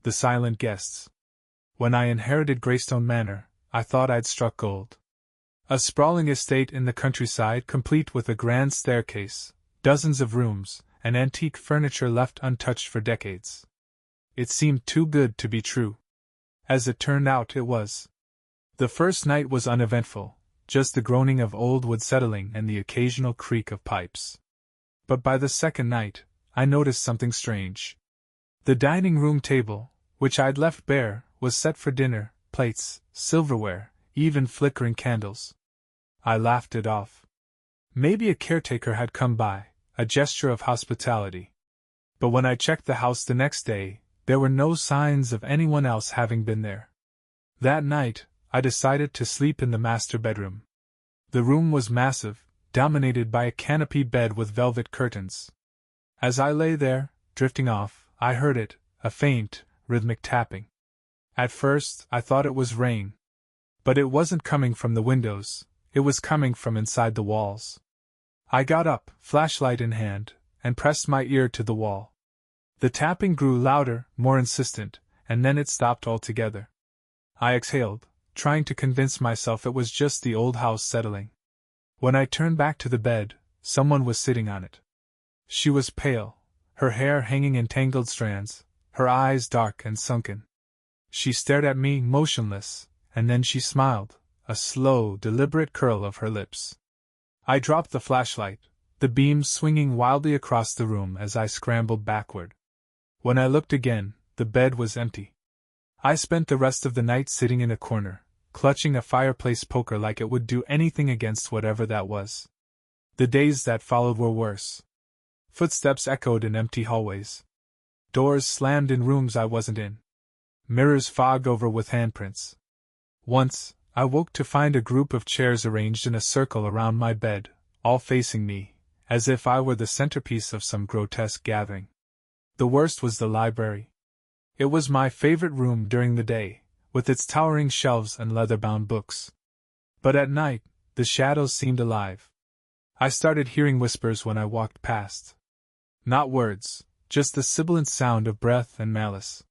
The silent guests. When I inherited Greystone Manor, I thought I'd struck gold. A sprawling estate in the countryside complete with a grand staircase, dozens of rooms, and antique furniture left untouched for decades. It seemed too good to be true. As it turned out, it was. The first night was uneventful, just the groaning of old wood settling and the occasional creak of pipes. But by the second night, I noticed something strange. The dining room table, which I'd left bare, was set for dinner, plates, silverware, even flickering candles. I laughed it off. Maybe a caretaker had come by, a gesture of hospitality. But when I checked the house the next day, there were no signs of anyone else having been there. That night, I decided to sleep in the master bedroom. The room was massive, dominated by a canopied bed with velvet curtains. As I lay there, drifting off, I heard it, a faint, rhythmic tapping. At first, I thought it was rain. But it wasn't coming from the windows, it was coming from inside the walls. I got up, flashlight in hand, and pressed my ear to the wall. The tapping grew louder, more insistent, and then it stopped altogether. I exhaled, trying to convince myself it was just the old house settling. When I turned back to the bed, someone was sitting on it. She was pale, her hair hanging in tangled strands, her eyes dark and sunken. She stared at me, motionless, and then she smiled, a slow, deliberate curl of her lips. I dropped the flashlight, the beams swinging wildly across the room as I scrambled backward. When I looked again, the bed was empty. I spent the rest of the night sitting in a corner, clutching a fireplace poker like it would do anything against whatever that was. The days that followed were worse. Footsteps echoed in empty hallways. Doors slammed in rooms I wasn't in. Mirrors fogged over with handprints. Once, I woke to find a group of chairs arranged in a circle around my bed, all facing me, as if I were the centerpiece of some grotesque gathering. The worst was the library. It was my favorite room during the day, with its towering shelves and leather-bound books. But at night, the shadows seemed alive. I started hearing whispers when I walked past. Not words, just the sibilant sound of breath and malice.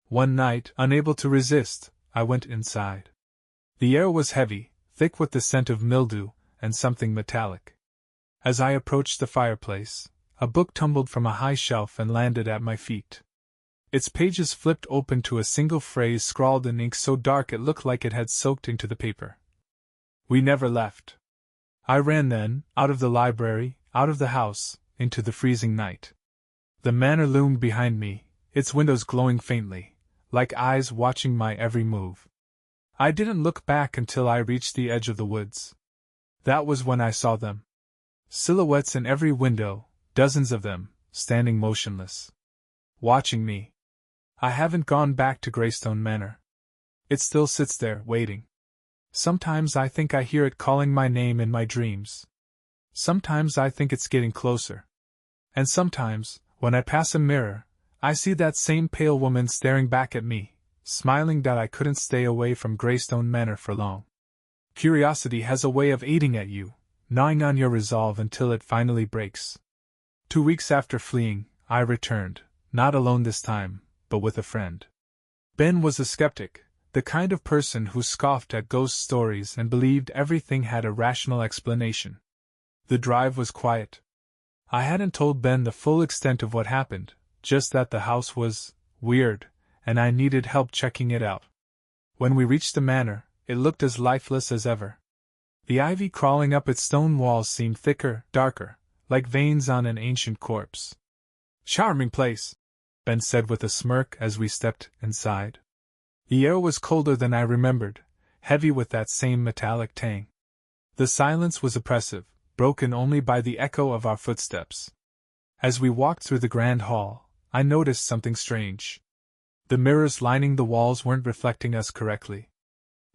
One night, unable to resist, I went inside. The air was heavy, thick with the scent of mildew, and something metallic. As I approached the fireplace, a book tumbled from a high shelf and landed at my feet. Its pages flipped open to a single phrase scrawled in ink so dark it looked like it had soaked into the paper. We never left. I ran then, out of the library, out of the house, into the freezing night. The manor loomed behind me, its windows glowing faintly, like eyes watching my every move. I didn't look back until I reached the edge of the woods. That was when I saw them. Silhouettes in every window, dozens of them, standing motionless. Watching me. I haven't gone back to Greystone Manor. It still sits there, waiting. Sometimes I think I hear it calling my name in my dreams. Sometimes I think it's getting closer. And sometimes, when I pass a mirror, I see that same pale woman staring back at me, smiling that I couldn't stay away from Greystone Manor for long. Curiosity has a way of eating at you, gnawing on your resolve until it finally breaks. 2 weeks after fleeing, I returned, not alone this time, but with a friend. Ben was a skeptic, the kind of person who scoffed at ghost stories and believed everything had a rational explanation. The drive was quiet. I hadn't told Ben the full extent of what happened, just that the house was weird, and I needed help checking it out. When we reached the manor, it looked as lifeless as ever. The ivy crawling up its stone walls seemed thicker, darker, like veins on an ancient corpse. "Charming place," Ben said with a smirk as we stepped inside. The air was colder than I remembered, heavy with that same metallic tang. The silence was oppressive, broken only by the echo of our footsteps. As we walked through the grand hall, I noticed something strange. The mirrors lining the walls weren't reflecting us correctly.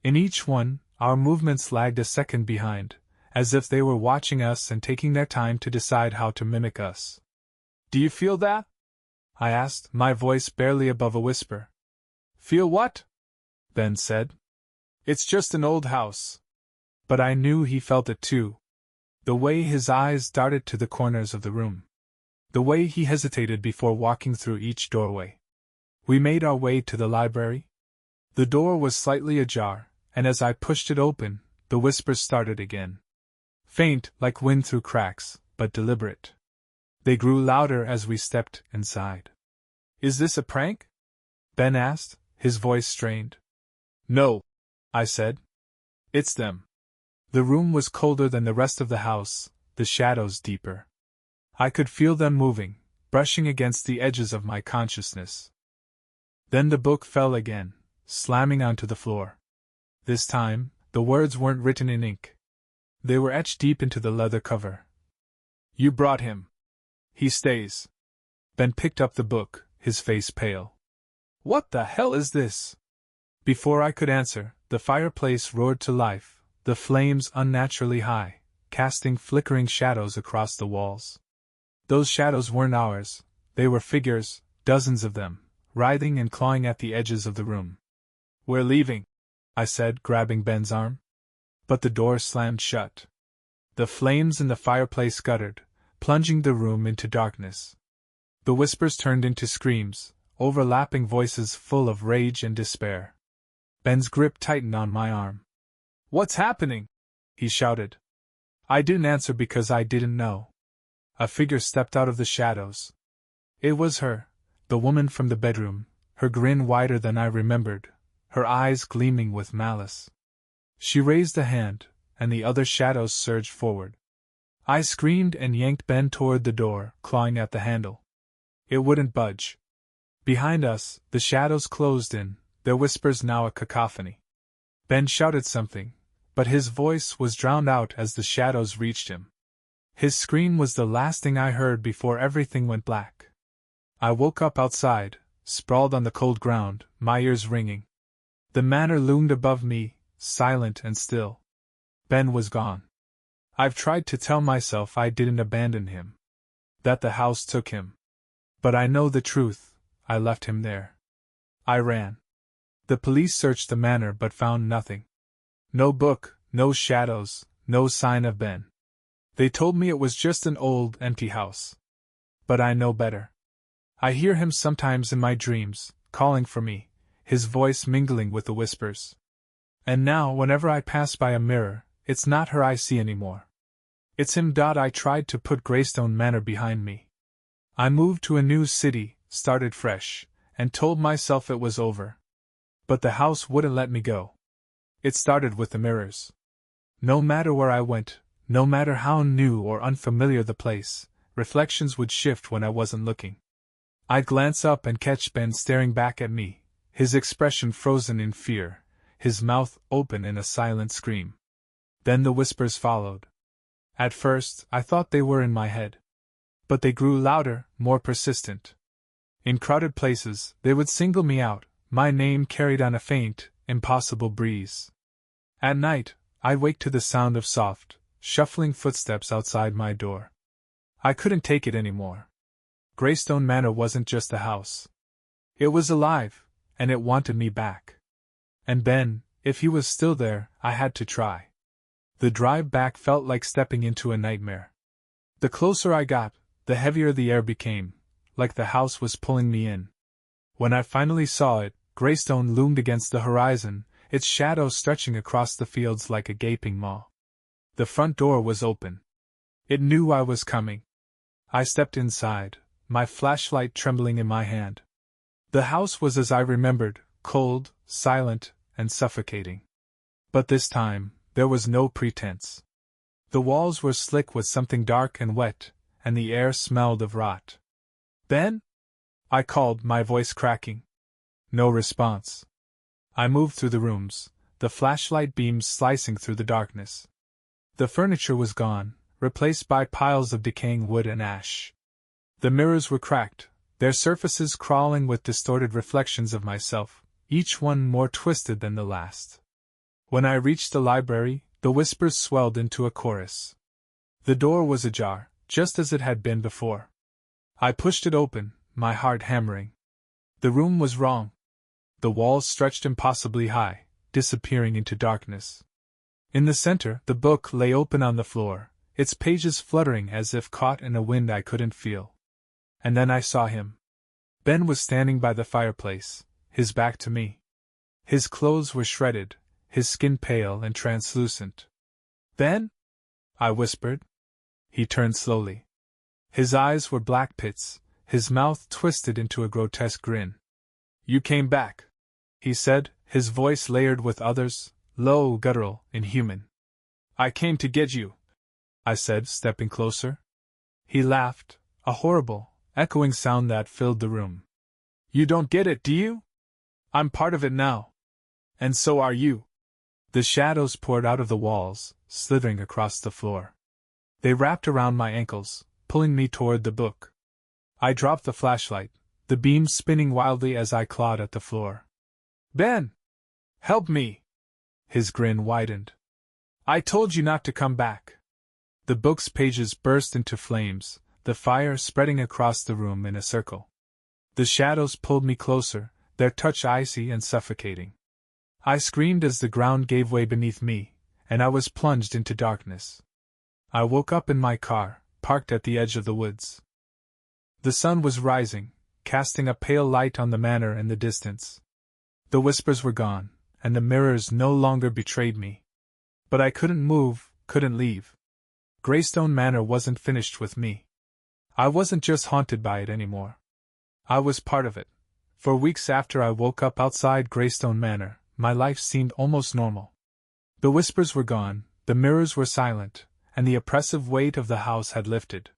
In each one, our movements lagged a second behind, as if they were watching us and taking their time to decide how to mimic us. "Do you feel that?" I asked, my voice barely above a whisper. "Feel what?" Ben said. "It's just an old house." But I knew he felt it too. The way his eyes darted to the corners of the room. The way he hesitated before walking through each doorway. We made our way to the library. The door was slightly ajar, and as I pushed it open, the whispers started again. Faint, like wind through cracks, but deliberate. They grew louder as we stepped inside. "Is this a prank?" Ben asked, his voice strained. "No," I said. "It's them." The room was colder than the rest of the house, the shadows deeper. I could feel them moving, brushing against the edges of my consciousness. Then the book fell again, slamming onto the floor. This time, the words weren't written in ink. They were etched deep into the leather cover. "You brought him. He stays." Ben picked up the book, his face pale. "What the hell is this?" Before I could answer, the fireplace roared to life, the flames unnaturally high, casting flickering shadows across the walls. Those shadows weren't ours, they were figures, dozens of them, writhing and clawing at the edges of the room. "We're leaving," I said, grabbing Ben's arm. But the door slammed shut. The flames in the fireplace guttered, plunging the room into darkness. The whispers turned into screams, overlapping voices full of rage and despair. Ben's grip tightened on my arm. "What's happening?" he shouted. I didn't answer because I didn't know. A figure stepped out of the shadows. It was her, the woman from the bedroom, her grin wider than I remembered, her eyes gleaming with malice. She raised a hand, and the other shadows surged forward. I screamed and yanked Ben toward the door, clawing at the handle. It wouldn't budge. Behind us, the shadows closed in, their whispers now a cacophony. Ben shouted something, but his voice was drowned out as the shadows reached him. His scream was the last thing I heard before everything went black. I woke up outside, sprawled on the cold ground, my ears ringing. The manor loomed above me, silent and still. Ben was gone. I've tried to tell myself I didn't abandon him, that the house took him. But I know the truth, I left him there. I ran. The police searched the manor but found nothing. No book, no shadows, no sign of Ben. They told me it was just an old, empty house. But I know better. I hear him sometimes in my dreams, calling for me, his voice mingling with the whispers. And now, whenever I pass by a mirror, it's not her I see anymore. It's him. I tried to put Greystone Manor behind me. I moved to a new city, started fresh, and told myself it was over. But the house wouldn't let me go. It started with the mirrors. No matter where I went, no matter how new or unfamiliar the place, reflections would shift when I wasn't looking. I'd glance up and catch Ben staring back at me, his expression frozen in fear, his mouth open in a silent scream. Then the whispers followed. At first, I thought they were in my head. But they grew louder, more persistent. In crowded places, they would single me out, my name carried on a faint, impossible breeze. At night, I'd wake to the sound of soft, shuffling footsteps outside my door. I couldn't take it anymore. Greystone Manor wasn't just a house. It was alive, and it wanted me back. And Ben, if he was still there, I had to try. The drive back felt like stepping into a nightmare. The closer I got, the heavier the air became, like the house was pulling me in. When I finally saw it, Greystone loomed against the horizon, its shadow stretching across the fields like a gaping maw. The front door was open. It knew I was coming. I stepped inside, my flashlight trembling in my hand. The house was as I remembered, cold, silent, and suffocating. But this time, there was no pretense. The walls were slick with something dark and wet, and the air smelled of rot. "Ben?" I called, my voice cracking. No response. I moved through the rooms, the flashlight beams slicing through the darkness. The furniture was gone, replaced by piles of decaying wood and ash. The mirrors were cracked, their surfaces crawling with distorted reflections of myself, each one more twisted than the last. When I reached the library, the whispers swelled into a chorus. The door was ajar, just as it had been before. I pushed it open, my heart hammering. The room was wrong. The walls stretched impossibly high, disappearing into darkness. In the center, the book lay open on the floor, its pages fluttering as if caught in a wind I couldn't feel. And then I saw him. Ben was standing by the fireplace, his back to me. His clothes were shredded, his skin pale and translucent. "Ben?" I whispered. He turned slowly. His eyes were black pits, his mouth twisted into a grotesque grin. "You came back," he said, his voice layered with others, low, guttural, inhuman. "I came to get you," I said, stepping closer. He laughed, a horrible, echoing sound that filled the room. "You don't get it, do you? I'm part of it now. And so are you." The shadows poured out of the walls, slithering across the floor. They wrapped around my ankles, pulling me toward the book. I dropped the flashlight, the beam spinning wildly as I clawed at the floor. "Ben! Help me!" His grin widened. "I told you not to come back." The book's pages burst into flames, the fire spreading across the room in a circle. The shadows pulled me closer, their touch icy and suffocating. I screamed as the ground gave way beneath me, and I was plunged into darkness. I woke up in my car, parked at the edge of the woods. The sun was rising, casting a pale light on the manor in the distance. The whispers were gone, and the mirrors no longer betrayed me. But I couldn't move, couldn't leave. Greystone Manor wasn't finished with me. I wasn't just haunted by it anymore. I was part of it. For weeks after I woke up outside Greystone Manor, my life seemed almost normal. The whispers were gone, the mirrors were silent, and the oppressive weight of the house had lifted.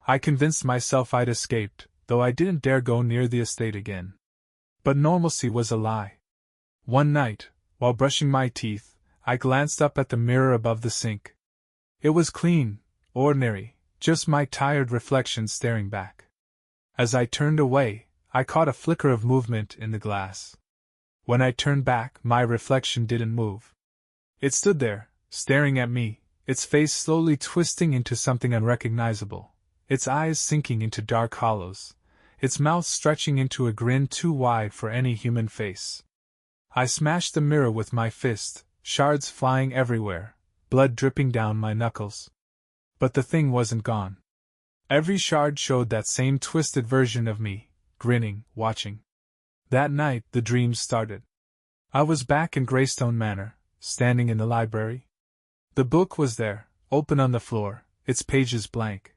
I convinced myself I'd escaped, though I didn't dare go near the estate again. But normalcy was a lie. One night, while brushing my teeth, I glanced up at the mirror above the sink. It was clean, ordinary, just my tired reflection staring back. As I turned away, I caught a flicker of movement in the glass. When I turned back, my reflection didn't move. It stood there, staring at me, its face slowly twisting into something unrecognizable, its eyes sinking into dark hollows, its mouth stretching into a grin too wide for any human face. I smashed the mirror with my fist, shards flying everywhere, blood dripping down my knuckles. But the thing wasn't gone. Every shard showed that same twisted version of me, grinning, watching. That night the dreams started. I was back in Greystone Manor, standing in the library. The book was there, open on the floor, its pages blank.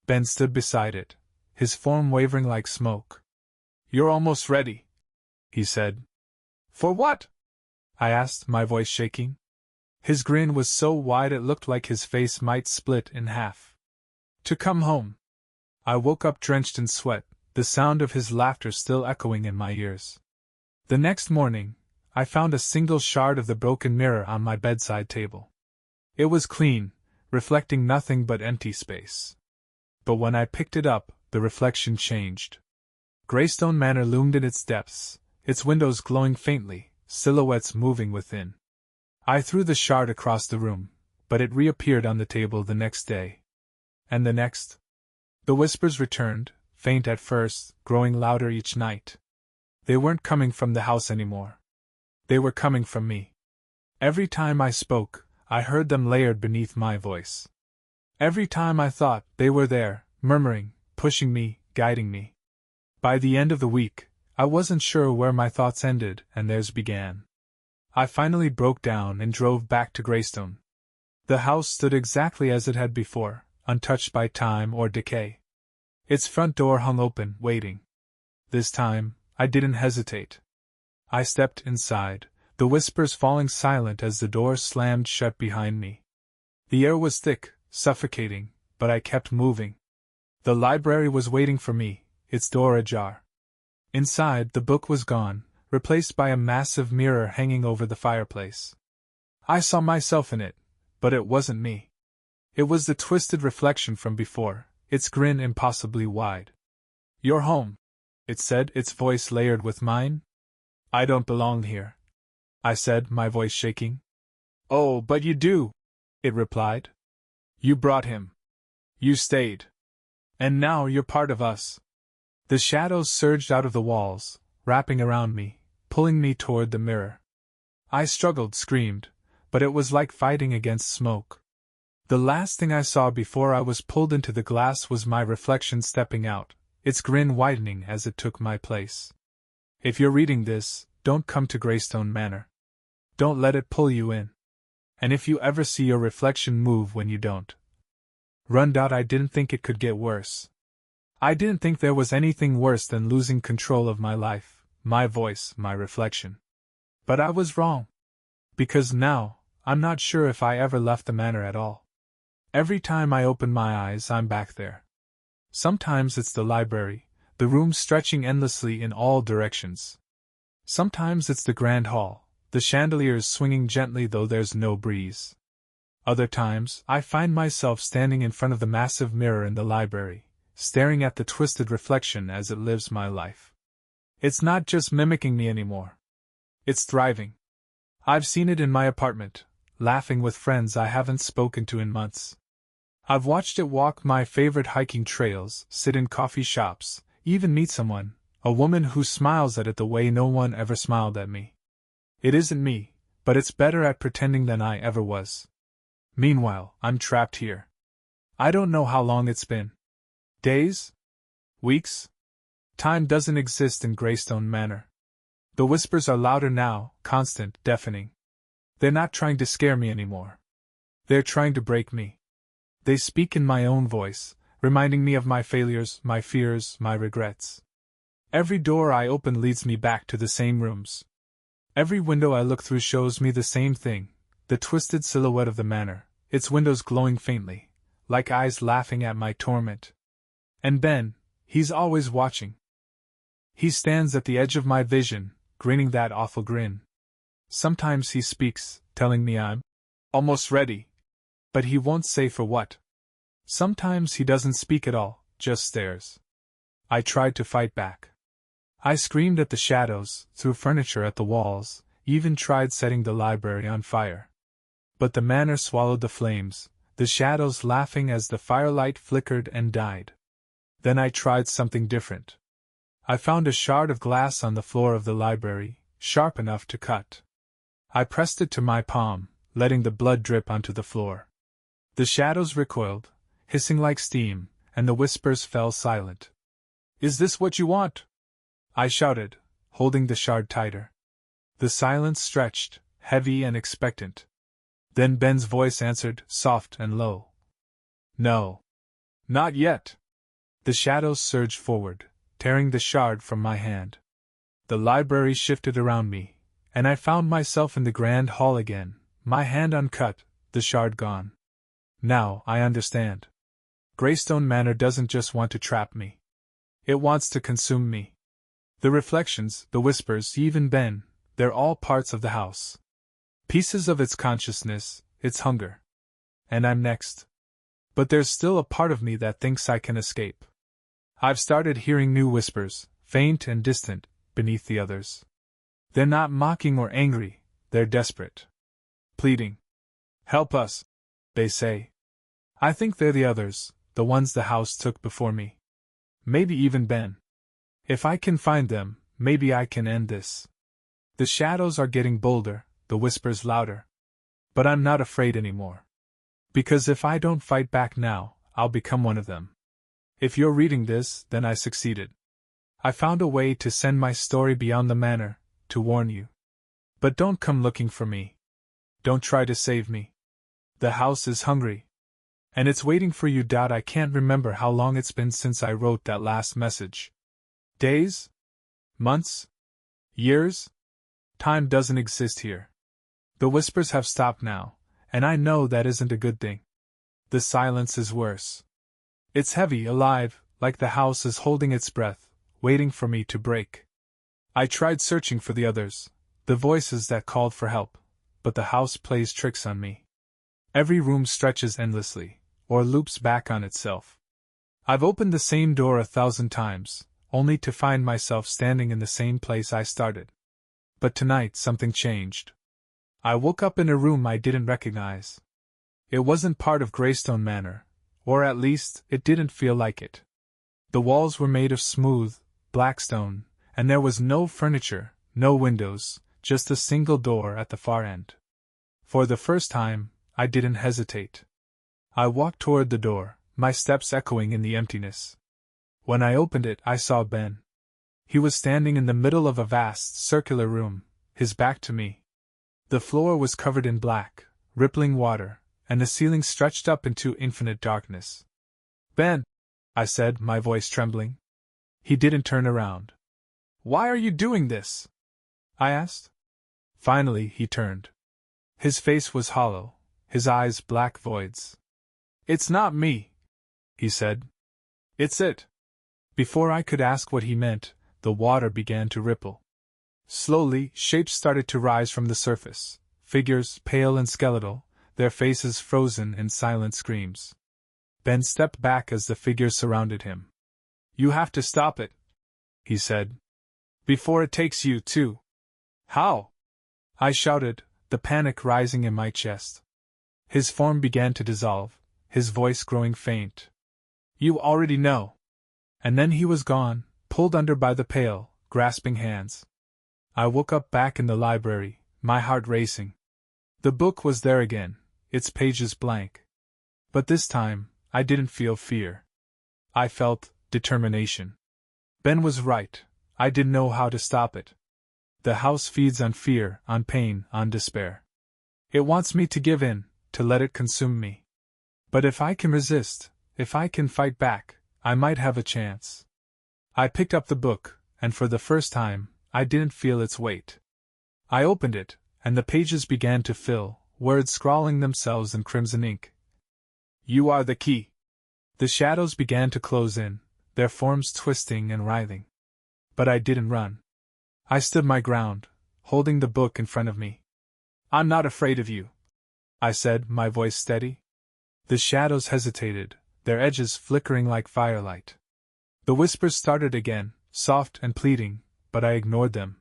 Ben stood beside it, his form wavering like smoke. "You're almost ready," he said. "For what?" I asked, my voice shaking. His grin was so wide it looked like his face might split in half. "To come home." I woke up drenched in sweat, the sound of his laughter still echoing in my ears. The next morning, I found a single shard of the broken mirror on my bedside table. It was clean, reflecting nothing but empty space. But when I picked it up, the reflection changed. Greystone Manor loomed in its depths, its windows glowing faintly, silhouettes moving within. I threw the shard across the room, but it reappeared on the table the next day. And the next. The whispers returned, faint at first, growing louder each night. They weren't coming from the house anymore. They were coming from me. Every time I spoke, I heard them layered beneath my voice. Every time I thought, they were there, murmuring, pushing me, guiding me. By the end of the week, I wasn't sure where my thoughts ended and theirs began. I finally broke down and drove back to Greystone. The house stood exactly as it had before, untouched by time or decay. Its front door hung open, waiting. This time, I didn't hesitate. I stepped inside, the whispers falling silent as the door slammed shut behind me. The air was thick, suffocating, but I kept moving. The library was waiting for me, its door ajar. Inside, the book was gone, replaced by a massive mirror hanging over the fireplace. I saw myself in it, but it wasn't me. It was the twisted reflection from before, its grin impossibly wide. "You're home," it said, its voice layered with mine. "I don't belong here," I said, my voice shaking. "Oh, but you do," it replied. "You brought him. You stayed. And now you're part of us." The shadows surged out of the walls, wrapping around me, pulling me toward the mirror. I struggled, screamed, but it was like fighting against smoke. The last thing I saw before I was pulled into the glass was my reflection stepping out, its grin widening as it took my place. If you're reading this, don't come to Greystone Manor. Don't let it pull you in. And if you ever see your reflection move when you don't, run. I didn't think it could get worse. I didn't think there was anything worse than losing control of my life, my voice, my reflection. But I was wrong. Because now, I'm not sure if I ever left the manor at all. Every time I open my eyes, I'm back there. Sometimes it's the library, the room stretching endlessly in all directions. Sometimes it's the grand hall, the chandeliers swinging gently though there's no breeze. Other times, I find myself standing in front of the massive mirror in the library, staring at the twisted reflection as it lives my life. It's not just mimicking me anymore. It's thriving. I've seen it in my apartment, laughing with friends I haven't spoken to in months. I've watched it walk my favorite hiking trails, sit in coffee shops, even meet someone, a woman who smiles at it the way no one ever smiled at me. It isn't me, but it's better at pretending than I ever was. Meanwhile, I'm trapped here. I don't know how long it's been. Days? Weeks? Time doesn't exist in Greystone Manor. The whispers are louder now, constant, deafening. They're not trying to scare me anymore. They're trying to break me. They speak in my own voice, reminding me of my failures, my fears, my regrets. Every door I open leads me back to the same rooms. Every window I look through shows me the same thing, the twisted silhouette of the manor, its windows glowing faintly, like eyes laughing at my torment. And Ben, he's always watching. He stands at the edge of my vision, grinning that awful grin. Sometimes he speaks, telling me I'm almost ready. But he won't say for what. Sometimes he doesn't speak at all, just stares. I tried to fight back. I screamed at the shadows, threw furniture at the walls, even tried setting the library on fire. But the manor swallowed the flames, the shadows laughing as the firelight flickered and died. Then I tried something different. I found a shard of glass on the floor of the library, sharp enough to cut. I pressed it to my palm, letting the blood drip onto the floor. The shadows recoiled, hissing like steam, and the whispers fell silent. "Is this what you want?" I shouted, holding the shard tighter. The silence stretched, heavy and expectant. Then Ben's voice answered, soft and low. "No. Not yet." The shadows surged forward, tearing the shard from my hand. The library shifted around me, and I found myself in the grand hall again, my hand uncut, the shard gone. Now I understand. Greystone Manor doesn't just want to trap me. It wants to consume me. The reflections, the whispers, even Ben, they're all parts of the house. Pieces of its consciousness, its hunger. And I'm next. But there's still a part of me that thinks I can escape. I've started hearing new whispers, faint and distant, beneath the others. They're not mocking or angry, they're desperate. Pleading. "Help us," they say. I think they're the others, the ones the house took before me. Maybe even Ben. If I can find them, maybe I can end this. The shadows are getting bolder, the whispers louder. But I'm not afraid anymore. Because if I don't fight back now, I'll become one of them. If you're reading this, then I succeeded. I found a way to send my story beyond the manor, to warn you. But don't come looking for me. Don't try to save me. The house is hungry. And it's waiting for you. I can't remember how long it's been since I wrote that last message. Days? Months? Years? Time doesn't exist here. The whispers have stopped now, and I know that isn't a good thing. The silence is worse. It's heavy, alive, like the house is holding its breath, waiting for me to break. I tried searching for the others, the voices that called for help, but the house plays tricks on me. Every room stretches endlessly, or loops back on itself. I've opened the same door 1,000 times, only to find myself standing in the same place I started. But tonight something changed. I woke up in a room I didn't recognize. It wasn't part of Greystone Manor, or at least, it didn't feel like it. The walls were made of smooth, black stone, and there was no furniture, no windows, just a single door at the far end. For the first time, I didn't hesitate. I walked toward the door, my steps echoing in the emptiness. When I opened it, I saw Ben. He was standing in the middle of a vast, circular room, his back to me. The floor was covered in black, rippling water, and the ceiling stretched up into infinite darkness. "Ben," I said, my voice trembling. He didn't turn around. "Why are you doing this?" I asked. Finally, he turned. His face was hollow, his eyes black voids. "It's not me," he said. "It's it." Before I could ask what he meant, the water began to ripple. Slowly, shapes started to rise from the surface, figures pale and skeletal, their faces frozen in silent screams. Ben stepped back as the figures surrounded him. "You have to stop it," he said. "Before it takes you, too." "How?" I shouted, the panic rising in my chest. His form began to dissolve, his voice growing faint. "You already know." And then he was gone, pulled under by the pale, grasping hands. I woke up back in the library, my heart racing. The book was there again, its pages blank. But this time, I didn't feel fear. I felt determination. Ben was right, I didn't know how to stop it. The house feeds on fear, on pain, on despair. It wants me to give in, to let it consume me. But if I can resist, if I can fight back, I might have a chance. I picked up the book, and for the first time, I didn't feel its weight. I opened it, and the pages began to fill, words scrawling themselves in crimson ink. "You are the key." The shadows began to close in, their forms twisting and writhing. But I didn't run. I stood my ground, holding the book in front of me. "I'm not afraid of you," I said, my voice steady. The shadows hesitated, their edges flickering like firelight. The whispers started again, soft and pleading, but I ignored them.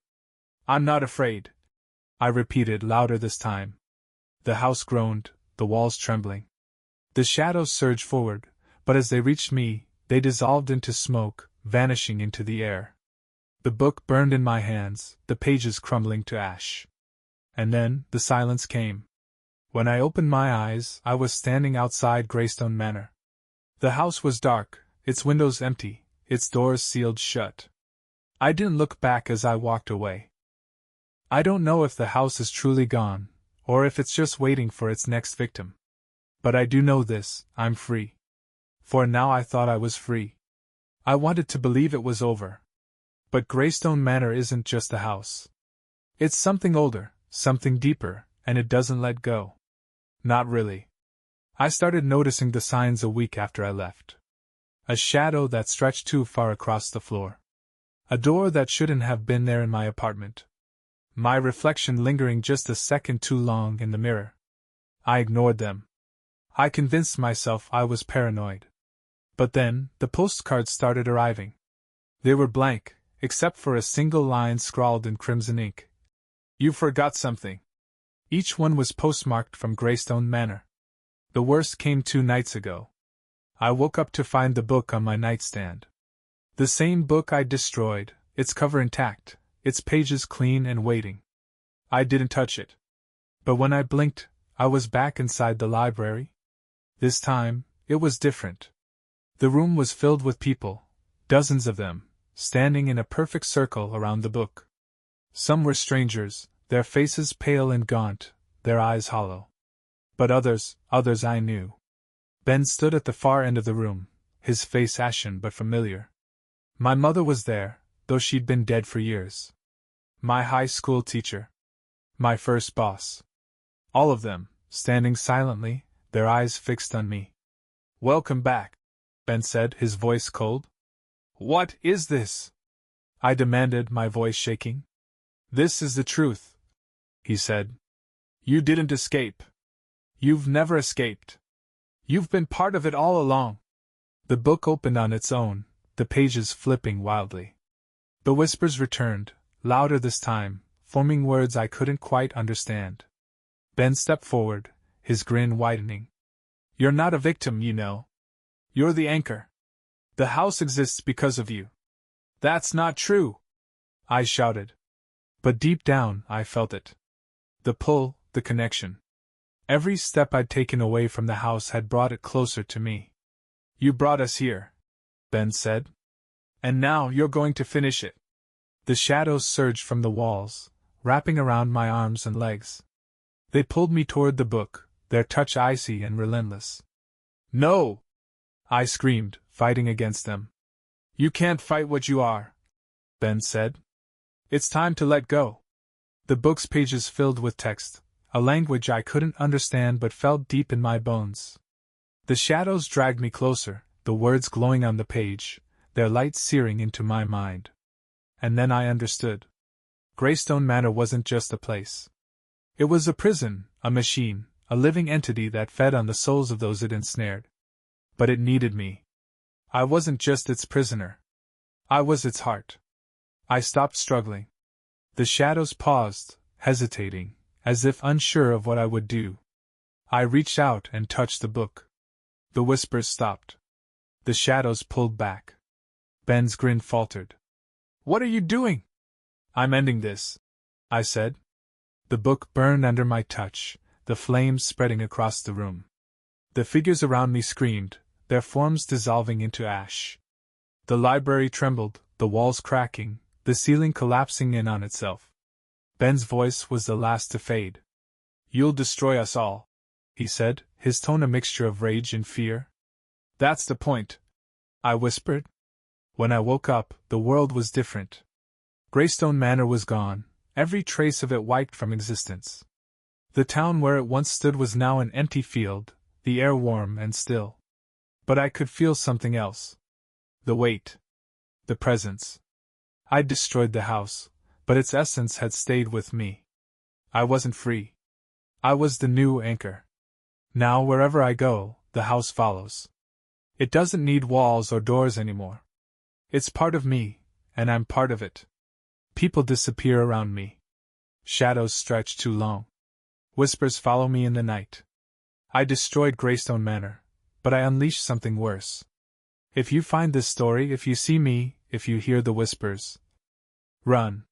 "I'm not afraid," I repeated louder this time. The house groaned, the walls trembling. The shadows surged forward, but as they reached me, they dissolved into smoke, vanishing into the air. The book burned in my hands, the pages crumbling to ash. And then, the silence came. When I opened my eyes, I was standing outside Greystone Manor. The house was dark, its windows empty, its doors sealed shut. I didn't look back as I walked away. I don't know if the house is truly gone, or if it's just waiting for its next victim. But I do know this, I'm free. For now I thought I was free. I wanted to believe it was over. But Greystone Manor isn't just a house. It's something older, something deeper, and it doesn't let go. Not really. I started noticing the signs a week after I left. A shadow that stretched too far across the floor. A door that shouldn't have been there in my apartment. My reflection lingering just a second too long in the mirror. I ignored them. I convinced myself I was paranoid. But then, the postcards started arriving. They were blank, except for a single line scrawled in crimson ink. "You forgot something." Each one was postmarked from Greystone Manor. The worst came 2 nights ago. I woke up to find the book on my nightstand. The same book I'd destroyed, its cover intact, its pages clean and waiting. I didn't touch it. But when I blinked, I was back inside the library. This time, it was different. The room was filled with people, dozens of them, standing in a perfect circle around the book. Some were strangers, their faces pale and gaunt, their eyes hollow. But others I knew. Ben stood at the far end of the room, his face ashen but familiar. My mother was there, though she'd been dead for years. My high school teacher. My first boss. All of them, standing silently, their eyes fixed on me. "Welcome back," Ben said, his voice cold. "What is this?" I demanded, my voice shaking. "This is the truth," he said. "You didn't escape. You've never escaped. You've been part of it all along." The book opened on its own, the pages flipping wildly. The whispers returned, louder this time, forming words I couldn't quite understand. Ben stepped forward, his grin widening. "You're not a victim, you know. You're the anchor. The house exists because of you." "That's not true!" I shouted. But deep down, I felt it. The pull, the connection. Every step I'd taken away from the house had brought it closer to me. "You brought us here," Ben said. And now you're going to finish it. The shadows surged from the walls, wrapping around my arms and legs. They pulled me toward the book, their touch icy and relentless. No! I screamed, fighting against them. You can't fight what you are, Ben said. It's time to let go. The book's pages filled with text, a language I couldn't understand but felt deep in my bones. The shadows dragged me closer, the words glowing on the page, their light searing into my mind. And then I understood. Greystone Manor wasn't just a place. It was a prison, a machine, a living entity that fed on the souls of those it ensnared. But it needed me. I wasn't just its prisoner. I was its heart. I stopped struggling. The shadows paused, hesitating, as if unsure of what I would do. I reached out and touched the book. The whispers stopped. The shadows pulled back. Ben's grin faltered. What are you doing? I'm ending this, I said. The book burned under my touch, the flames spreading across the room. The figures around me screamed, their forms dissolving into ash. The library trembled, the walls cracking, the ceiling collapsing in on itself. Ben's voice was the last to fade. You'll destroy us all, he said, his tone a mixture of rage and fear. That's the point, I whispered. When I woke up, the world was different. Greystone Manor was gone, every trace of it wiped from existence. The town where it once stood was now an empty field, the air warm and still. But I could feel something else. The weight. The presence. I'd destroyed the house, but its essence had stayed with me. I wasn't free. I was the new anchor. Now wherever I go, the house follows. It doesn't need walls or doors anymore. It's part of me, and I'm part of it. People disappear around me. Shadows stretch too long. Whispers follow me in the night. I destroyed Greystone Manor, but I unleashed something worse. If you find this story, if you see me, if you hear the whispers, run.